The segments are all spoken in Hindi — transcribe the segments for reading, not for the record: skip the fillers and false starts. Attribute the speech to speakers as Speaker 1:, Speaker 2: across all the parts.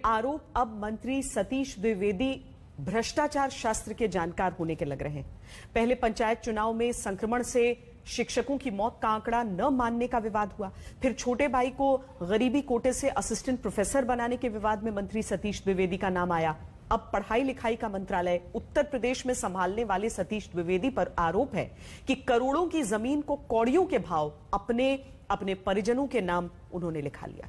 Speaker 1: आरोप अब मंत्री सतीश द्विवेदी भ्रष्टाचार शास्त्र के जानकार होने के लग रहे हैं। पहले पंचायत चुनाव में संक्रमण से शिक्षकों की मौत का आंकड़ा न मानने का विवाद हुआ, फिर छोटे भाई को गरीबी कोटे से असिस्टेंट प्रोफेसर बनाने के विवाद में मंत्री सतीश द्विवेदी का नाम आया। अब पढ़ाई लिखाई का मंत्रालय उत्तर प्रदेश में संभालने वाले सतीश द्विवेदी पर आरोप है कि करोड़ों की जमीन को कौड़ियों के भाव अपने परिजनों के नाम उन्होंने लिखा लिया।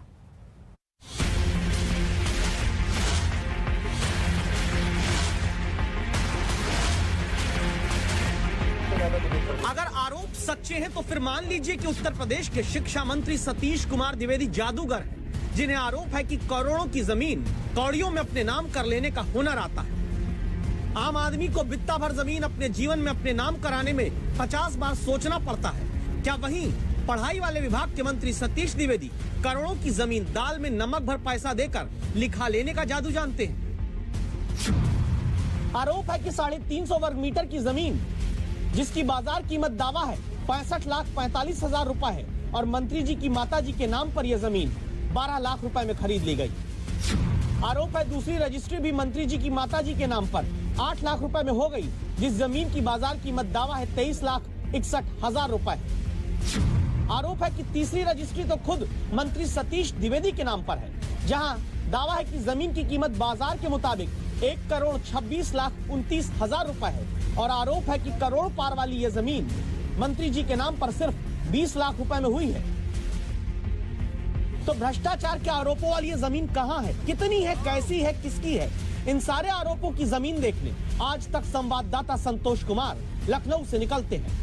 Speaker 2: अगर आरोप सच्चे हैं तो फिर मान लीजिए कि उत्तर प्रदेश के शिक्षा मंत्री सतीश कुमार द्विवेदी जादूगर हैं, जिन्हें आरोप है कि करोड़ों की जमीन कौड़ियों में अपने नाम कर लेने का हुनर आता है। आम आदमी को बित्ता भर जमीन अपने जीवन में अपने नाम कराने में 50 बार सोचना पड़ता है। क्या वहीं पढ़ाई वाले विभाग के मंत्री सतीश द्विवेदी करोड़ों की जमीन दाल में नमक भर पैसा देकर लिखा लेने का जादू जानते हैं? आरोप है कि 350 वर्ग मीटर की जमीन, जिसकी बाजार कीमत दावा है 65,45,000 रुपए है, और मंत्री जी की माता जी के नाम पर यह जमीन 12 लाख रुपए में खरीद ली गई। आरोप है दूसरी रजिस्ट्री भी मंत्री जी की माता जी के नाम पर 8 लाख रुपए में हो गई, जिस जमीन की बाजार कीमत दावा है 23,61,000 रुपए। आरोप है कि तीसरी रजिस्ट्री तो खुद मंत्री सतीश द्विवेदी के नाम पर है, जहां दावा है कि जमीन की कीमत बाजार के मुताबिक 1,26,29,000 रुपए है, और आरोप है कि करोड़ पार वाली यह जमीन मंत्री जी के नाम पर सिर्फ 20 लाख रुपए में हुई है। तो भ्रष्टाचार के आरोपों वाली यह जमीन कहां है, कितनी है, कैसी है, किसकी है? इन सारे आरोपों की जमीन देखने आज तक संवाददाता संतोष कुमार लखनऊ से निकलते हैं।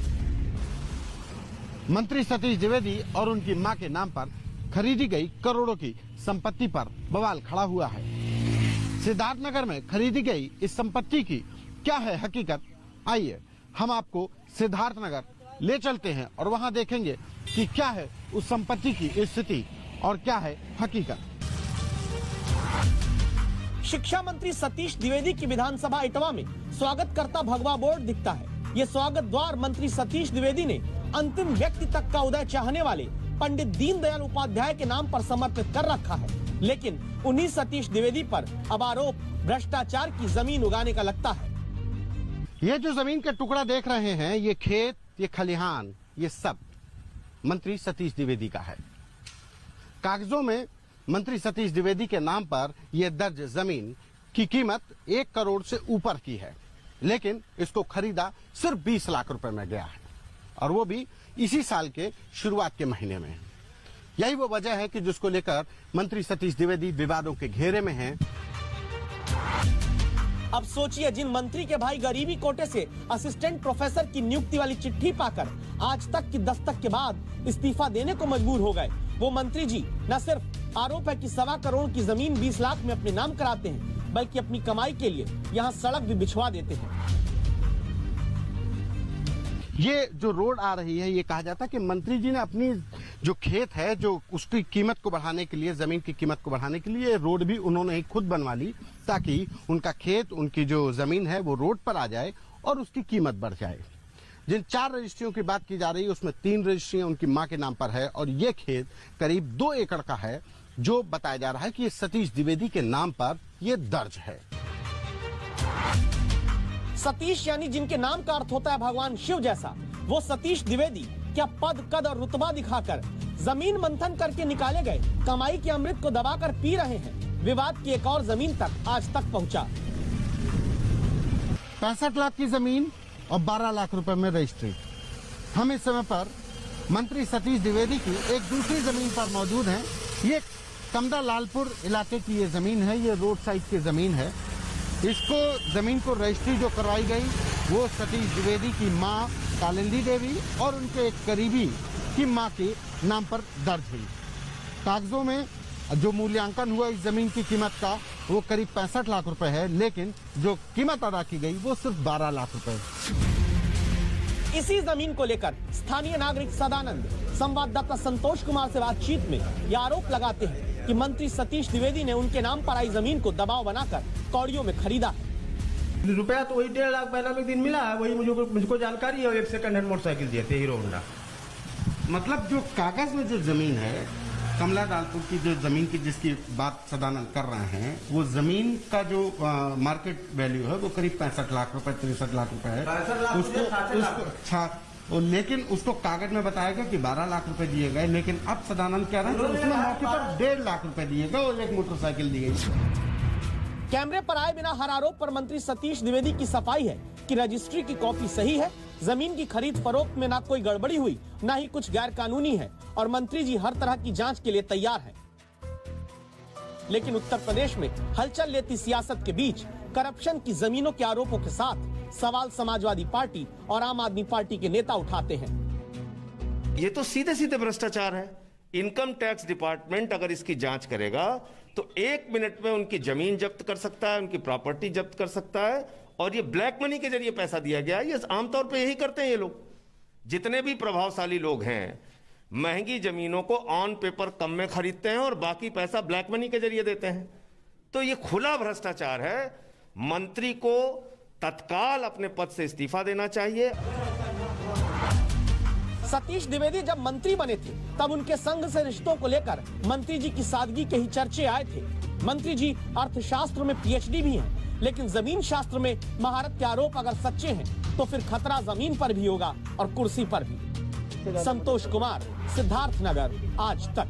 Speaker 3: मंत्री सतीश द्विवेदी और उनकी मां के नाम पर खरीदी गई करोड़ों की संपत्ति पर बवाल खड़ा हुआ है। सिद्धार्थनगर में खरीदी गई इस संपत्ति की क्या है हकीकत? आइए हम आपको सिद्धार्थनगर ले चलते हैं और वहां देखेंगे कि क्या है उस संपत्ति की स्थिति और क्या है हकीकत।
Speaker 2: शिक्षा मंत्री सतीश द्विवेदी की विधानसभा इटवा में स्वागतकर्ता भगवा बोर्ड दिखता है। ये स्वागत द्वार मंत्री सतीश द्विवेदी ने अंतिम व्यक्ति तक का उदय चाहने वाले पंडित दीनदयाल उपाध्याय के नाम पर समर्पित कर रखा है। लेकिन उन्हीं सतीश द्विवेदी पर अब आरोप भ्रष्टाचार की जमीन उगाने का लगता है।
Speaker 3: ये जो जमीन का टुकड़ा देख रहे हैं, ये खेत, ये खलिहान, ये सब मंत्री सतीश द्विवेदी का है। कागजों में मंत्री सतीश द्विवेदी के नाम पर यह दर्ज जमीन की कीमत 1 करोड़ से ऊपर की है, लेकिन इसको खरीदा सिर्फ 20 लाख रुपए में गया है, और वो भी इसी साल के शुरुआत के महीने में। यही वो वजह है कि जिसको लेकर मंत्री सतीश द्विवेदी विवादों के घेरे में हैं।
Speaker 2: अब सोचिए, जिन मंत्री के भाई गरीबी कोटे से असिस्टेंट प्रोफेसर की नियुक्ति वाली चिट्ठी पाकर आज तक की दस्तक के बाद इस्तीफा देने को मजबूर हो गए, वो मंत्री जी न सिर्फ आरोप है कि 1.25 करोड़ की जमीन 20 लाख में अपने नाम कराते हैं, बल्कि अपनी कमाई के लिए यहाँ सड़क भी बिछवा देते हैं।
Speaker 3: ये जो रोड आ रही है, ये कहा जाता है कि मंत्री जी ने अपनी जो खेत है, जो उसकी कीमत को बढ़ाने के लिए, जमीन की कीमत को बढ़ाने के लिए रोड भी उन्होंने ही खुद बनवा ली, ताकि उनका खेत, उनकी जो जमीन है वो रोड पर आ जाए और उसकी कीमत बढ़ जाए। जिन 4 रजिस्ट्रियों की बात की जा रही है, उसमें 3 रजिस्ट्रियां उनकी मां के नाम पर है, और ये खेत करीब 2 एकड़ का है, जो बताया जा रहा है कि ये सतीश द्विवेदी के नाम पर ये दर्ज है।
Speaker 2: सतीश यानी जिनके नाम का अर्थ होता है भगवान शिव जैसा, वो सतीश द्विवेदी क्या पद, कद और रुतबा दिखाकर जमीन मंथन करके निकाले गए कमाई के अमृत को दबाकर पी रहे हैं? विवाद की एक और जमीन तक आज तक पहुंचा।
Speaker 3: 65 लाख की जमीन और 12 लाख रुपए में रजिस्ट्री। हम इस समय पर मंत्री सतीश द्विवेदी की एक दूसरी जमीन पर मौजूद हैं। ये कमदा लालपुर इलाके की ये जमीन है, ये रोड साइड की जमीन है। इसको जमीन को रजिस्ट्री जो करवाई गई वो सतीश द्विवेदी की मां कालिंदी देवी और उनके एक करीबी की मां के नाम पर दर्ज हुई। कागजों में जो मूल्यांकन हुआ इस जमीन की कीमत का, वो करीब 65 लाख रुपए है, लेकिन जो कीमत अदा की गई वो सिर्फ 12 लाख रुपए।
Speaker 2: इसी जमीन को लेकर स्थानीय नागरिक सदानंद संवाददाता संतोष कुमार से बातचीत में यह आरोप लगाते हैं कि मंत्री सतीश द्विवेदी ने उनके नाम पर आई जमीन को दबाव बनाकर कौड़ियों में खरीदा है।
Speaker 4: रुपया तो वही 1.5 लाख पहला में दिन मिला है, वही मुझको जानकारी है। 1 सेकंड हैंड मोटरसाइकिल दिए थे हीरो होंडा।
Speaker 3: मतलब जो कागज में जो जमीन है कमला लालपुर की जो जमीन की जिसकी बात सदानंद कर रहे हैं, वो जमीन का जो मार्केट वैल्यू है वो करीब 65 लाख रुपए 63 लाख रुपए है। लेकिन उसको कागज में बताया गया कि 12 लाख रुपए दिए गए, लेकिन अब सदानंद कह रहे हैं कि उसमें मौके पर 1.5 लाख रुपए दिए गए और एक मोटरसाइकिल दी गई।
Speaker 2: कैमरे पर आए बिना हर आरोप पर मंत्री सतीश द्विवेदी की सफाई है कि रजिस्ट्री की कॉपी सही है, जमीन की खरीद फरोख्त में ना कोई गड़बड़ी हुई, ना ही कुछ गैर कानूनी है और मंत्री जी हर तरह की जांच के लिए तैयार हैं। लेकिन उत्तर प्रदेश में हलचल लेती सियासत के बीच करप्शन की जमीनों के आरोपों के साथ सवाल समाजवादी पार्टी और आम आदमी पार्टी के नेता उठाते हैं।
Speaker 5: ये तो सीधे सीधे भ्रष्टाचार है। इनकम टैक्स डिपार्टमेंट अगर इसकी जांच करेगा तो 1 मिनट में उनकी जमीन जब्त कर सकता है, उनकी प्रॉपर्टी जब्त कर सकता है। और ये ब्लैक मनी के जरिए पैसा दिया गया, ये आमतौर पे यही करते हैं ये लोग। जितने भी प्रभावशाली लोग हैं महंगी जमीनों को ऑन पेपर कम में खरीदते हैं और बाकी पैसा ब्लैक मनी के जरिए देते हैं। तो ये खुला भ्रष्टाचार है। मंत्री को तत्काल अपने पद से इस्तीफा देना चाहिए।
Speaker 2: सतीश द्विवेदी जब मंत्री बने थे तब उनके संघ से रिश्तों को लेकर मंत्री जी की सादगी के ही चर्चे आए थे। मंत्री जी अर्थशास्त्र में पीएचडी भी हैं, लेकिन जमीन शास्त्र में महारत के आरोप अगर सच्चे हैं तो फिर खतरा जमीन पर भी होगा और कुर्सी पर भी। संतोष कुमार, सिद्धार्थनगर, आज तक।